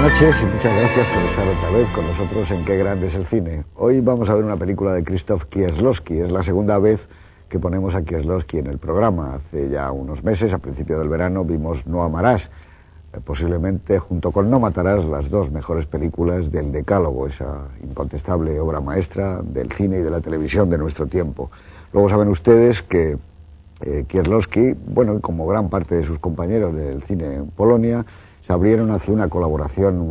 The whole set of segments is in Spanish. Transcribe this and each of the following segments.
noches y muchas gracias por estar otra vez con nosotros en Qué grande es el cine. Hoy vamos a ver una película de Krzysztof Kieślowski. Es la segunda vez que ponemos a Kieślowski en el programa. Hace ya unos meses, a principio del verano, vimos No amarás, posiblemente junto con No matarás, las dos mejores películas del Decálogo, esa incontestable obra maestra del cine y de la televisión de nuestro tiempo. Luego saben ustedes que Kieślowski, bueno, como gran parte de sus compañeros del cine en Polonia, se abrieron hacia una colaboración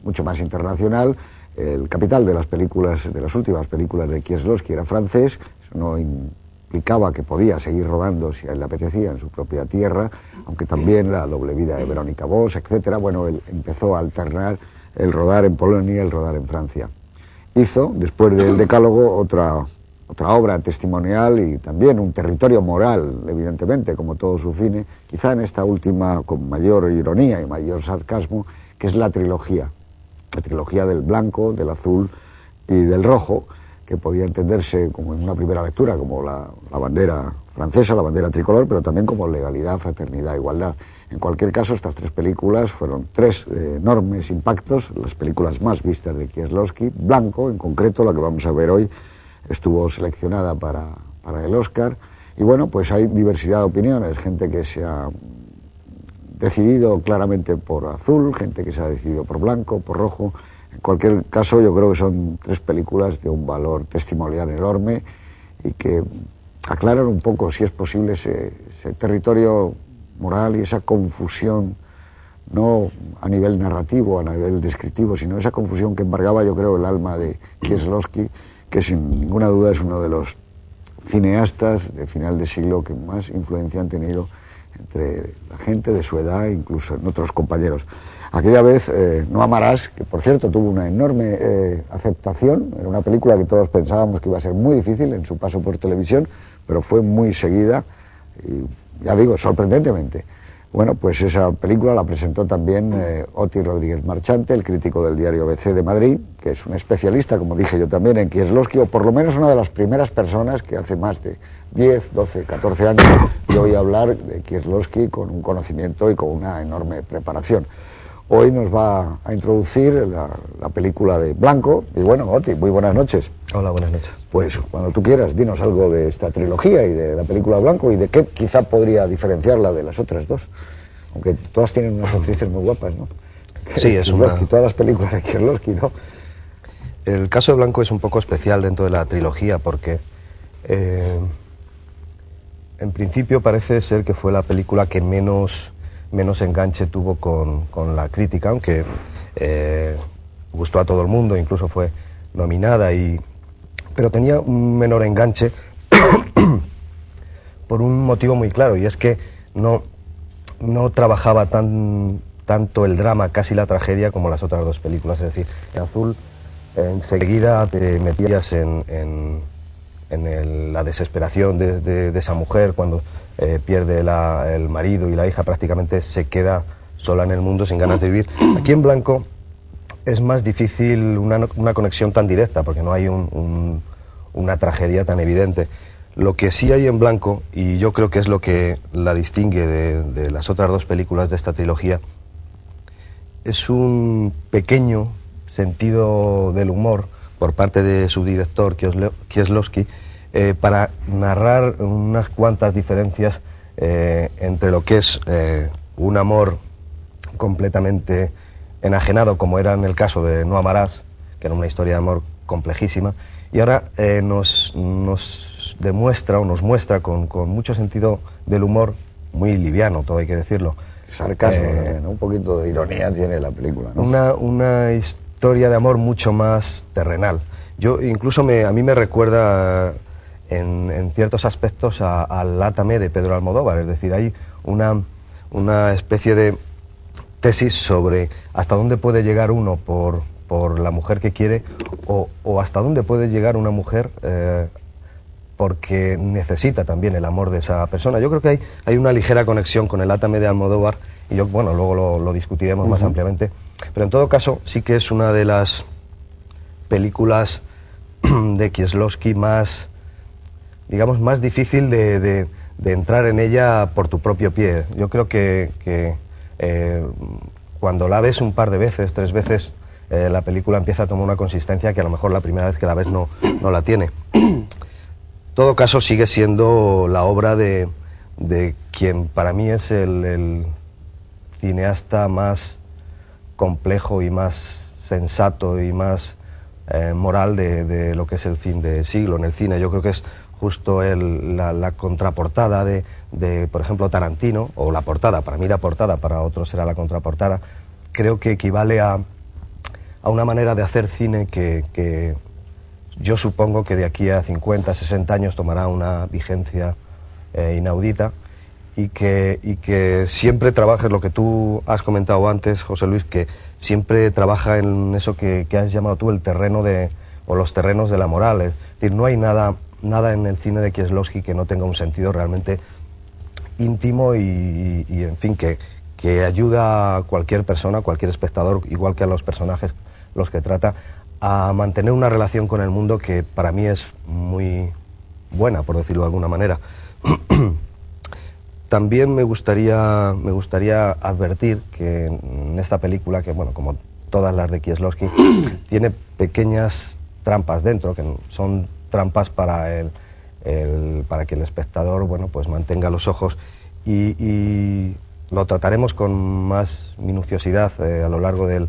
mucho más internacional. El capital de las películas, de las últimas películas de Kieślowski era francés. Eso no implicaba que podía seguir rodando si a él le apetecía en su propia tierra, aunque también La doble vida de Verónica Voss, etcétera. Bueno, él empezó a alternar el rodar en Polonia y el rodar en Francia. Hizo, después del Decálogo, otra obra testimonial y también un territorio moral, evidentemente, como todo su cine, quizá en esta última con mayor ironía y mayor sarcasmo, que es la trilogía del blanco, del azul y del rojo, que podía entenderse como en una primera lectura como la bandera francesa, la bandera tricolor, pero también como legalidad, fraternidad, igualdad. En cualquier caso, estas tres películas fueron tres enormes impactos, las películas más vistas de Kieślowski. Blanco, en concreto, la que vamos a ver hoy, estuvo seleccionada para el Oscar, y bueno, pues hay diversidad de opiniones, gente que se ha decidido claramente por azul, gente que se ha decidido por blanco, por rojo. En cualquier caso, yo creo que son tres películas de un valor testimonial enorme y que aclaran un poco, si es posible, ese territorio moral y esa confusión, no a nivel narrativo, a nivel descriptivo, sino esa confusión que embargaba, yo creo, el alma de Kieślowski, que sin ninguna duda es uno de los cineastas de final de siglo que más influencia han tenido entre la gente de su edad, incluso en otros compañeros. Aquella vez, No amarás, que por cierto tuvo una enorme aceptación, era una película que todos pensábamos que iba a ser muy difícil en su paso por televisión, pero fue muy seguida, y ya digo, sorprendentemente. Bueno, pues esa película la presentó también Oti Rodríguez Marchante, el crítico del diario ABC de Madrid, que es un especialista, como dije yo también, en Kieślowski, o por lo menos una de las primeras personas que hace más de 10, 12, 14 años yo oí hablar de Kieślowski con un conocimiento y con una enorme preparación. Hoy nos va a introducir la película de Blanco, y bueno, Oti, muy buenas noches. Hola, buenas noches. Pues cuando tú quieras, dinos algo de esta trilogía y de la película Blanco y de qué quizá podría diferenciarla de las otras dos. Aunque todas tienen unas actrices muy guapas, ¿no? Sí, es una... Y todas las películas de Kieślowski, ¿no? El caso de Blanco es un poco especial dentro de la trilogía porque en principio parece ser que fue la película que menos enganche tuvo con la crítica, aunque gustó a todo el mundo, incluso fue nominada, pero tenía un menor enganche por un motivo muy claro, y es que no trabajaba tanto el drama, casi la tragedia, como las otras dos películas. Es decir, en Azul enseguida te metías en la desesperación de esa mujer cuando pierde el marido y la hija, prácticamente se queda sola en el mundo sin ganas de vivir. Aquí en Blanco es más difícil una conexión tan directa porque no hay una tragedia tan evidente. Lo que sí hay en Blanco, y yo creo que es lo que la distingue de las otras dos películas de esta trilogía, es un pequeño sentido del humor por parte de su director, Kieślowski, para narrar unas cuantas diferencias entre lo que es un amor completamente enajenado, como era en el caso de No amarás, que era una historia de amor complejísima, y ahora nos demuestra o nos muestra con mucho sentido del humor, muy liviano, todo hay que decirlo. Sarcasmo también, ¿no? Un poquito de ironía tiene la película, ¿no? Una historia de amor mucho más terrenal. Incluso a mí me recuerda en ciertos aspectos al Átame de Pedro Almodóvar, es decir, hay una especie de tesis sobre hasta dónde puede llegar uno por la mujer que quiere o hasta dónde puede llegar una mujer porque necesita también el amor de esa persona. Yo creo que hay una ligera conexión con el Átame de Almodóvar y bueno, luego lo discutiremos más ampliamente, pero en todo caso sí que es una de las películas de Kieślowski más, digamos, más difícil de entrar en ella por tu propio pie. Yo creo que cuando la ves un par de veces, 3 veces, la película empieza a tomar una consistencia que a lo mejor la primera vez que la ves no la tiene. En todo caso, sigue siendo la obra de quien para mí es el cineasta más complejo y más sensato y más moral de lo que es el fin de siglo en el cine. Yo creo que es justo la contraportada de, por ejemplo, Tarantino, o la portada, para mí la portada, para otros será la contraportada, creo que equivale a una manera de hacer cine que yo supongo que de aquí a 50, 60 años tomará una vigencia inaudita, y que siempre trabaja, lo que tú has comentado antes, José Luis, que siempre trabaja en eso que has llamado tú el terreno o los terrenos de la moral. Es decir, no hay nada en el cine de Kieslowski que no tenga un sentido realmente íntimo y en fin, que ayuda a cualquier persona, a cualquier espectador, igual que a los personajes los que trata, a mantener una relación con el mundo que para mí es muy buena, por decirlo de alguna manera. También me gustaría advertir que en esta película, que bueno, como todas las de Kieslowski, tiene pequeñas trampas dentro, que son trampas para que el espectador, bueno, pues mantenga los ojos, y lo trataremos con más minuciosidad a lo largo del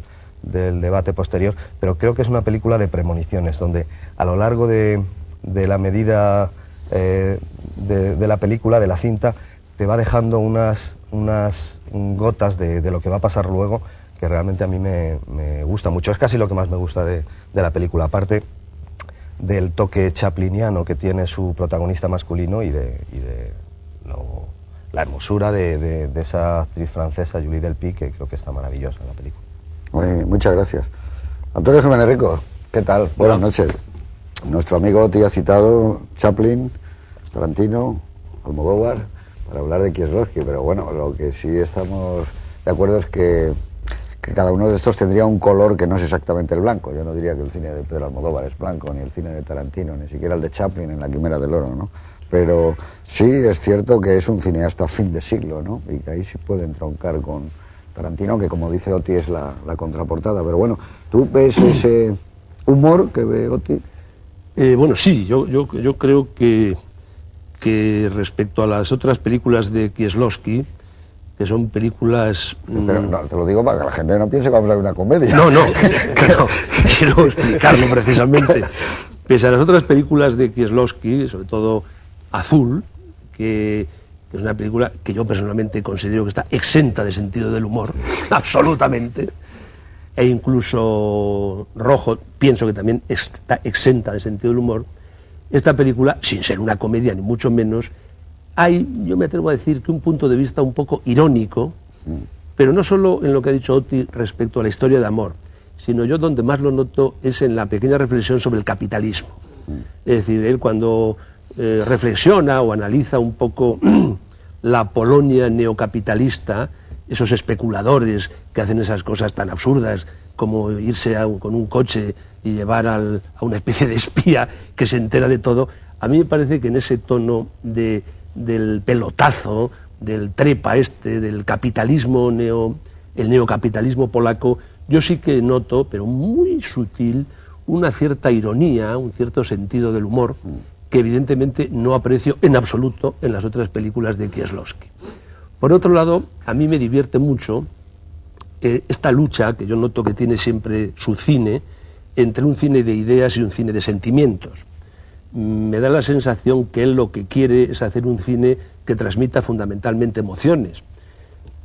debate posterior, pero creo que es una película de premoniciones, donde a lo largo de la medida de la película, de la cinta, te va dejando unas gotas de lo que va a pasar luego, que realmente a mí me gusta mucho. Es casi lo que más me gusta de la película, aparte del toque chapliniano que tiene su protagonista masculino y de la hermosura de esa actriz francesa, Julie Delpy, que creo que está maravillosa en la película. Muchas gracias. Antonio Jiménez Rico, ¿qué tal? Buenas noches. Nuestro amigo Oti ha citado Chaplin, Tarantino, Almodóvar, para hablar de Kieslowski, pero bueno, lo que sí estamos de acuerdo es que cada uno de estos tendría un color que no es exactamente el blanco. Yo no diría que el cine de Pedro Almodóvar es blanco, ni el cine de Tarantino, ni siquiera el de Chaplin en La Quimera del Oro, ¿no? Pero sí es cierto que es un cineasta fin de siglo, ¿no? Y que ahí sí puede entroncar con Tarantino, que como dice Oti es la contraportada. Pero bueno, ¿tú ves ese humor que ve Oti? Bueno, sí, yo creo que respecto a las otras películas de Kieslowski, que son películas... Pero no, te lo digo para que la gente no piense que vamos a ver una comedia. No, quiero explicarlo precisamente. Pese a las otras películas de Kieslowski, sobre todo Azul, que es una película que yo personalmente considero que está exenta de sentido del humor, absolutamente, e incluso Rojo pienso que también está exenta de sentido del humor. Esta película, sin ser una comedia ni mucho menos, hay, yo me atrevo a decir, que un punto de vista un poco irónico, pero no solo en lo que ha dicho Oti respecto a la historia de amor, sino yo donde más lo noto es en la pequeña reflexión sobre el capitalismo. Es decir, él cuando reflexiona o analiza un poco la Polonia neocapitalista, esos especuladores que hacen esas cosas tan absurdas como irse con un coche y llevar a una especie de espía que se entera de todo, a mí me parece que en ese tono del pelotazo, del trepa del capitalismo el neocapitalismo polaco, yo sí que noto, pero muy sutil, una cierta ironía, un cierto sentido del humor, que evidentemente no aprecio en absoluto en las otras películas de Kieslowski. Por otro lado, a mí me divierte mucho esta lucha que yo noto que tiene siempre su cine entre un cine de ideas y un cine de sentimientos. Me da la sensación que él lo que quiere es hacer un cine que transmita fundamentalmente emociones,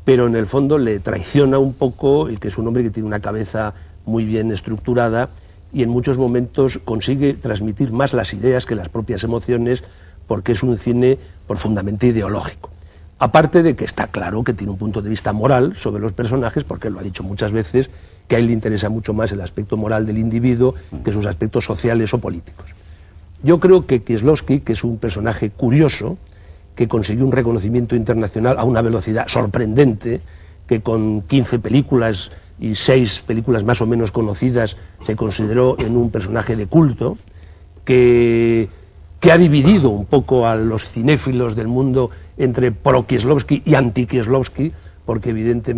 pero en el fondo le traiciona un poco el que es un hombre que tiene una cabeza muy bien estructurada y en muchos momentos consigue transmitir más las ideas que las propias emociones, porque es un cine profundamente ideológico. Aparte de que está claro que tiene un punto de vista moral sobre los personajes, porque él lo ha dicho muchas veces, que a él le interesa mucho más el aspecto moral del individuo que sus aspectos sociales o políticos. Yo creo que Kieslowski, que es un personaje curioso, que consiguió un reconocimiento internacional a una velocidad sorprendente, que con 15 películas y 6 películas más o menos conocidas se consideró en un personaje de culto, que ha dividido un poco a los cinéfilos del mundo entre pro-Kieslowski y anti-Kieslowski, porque evidentemente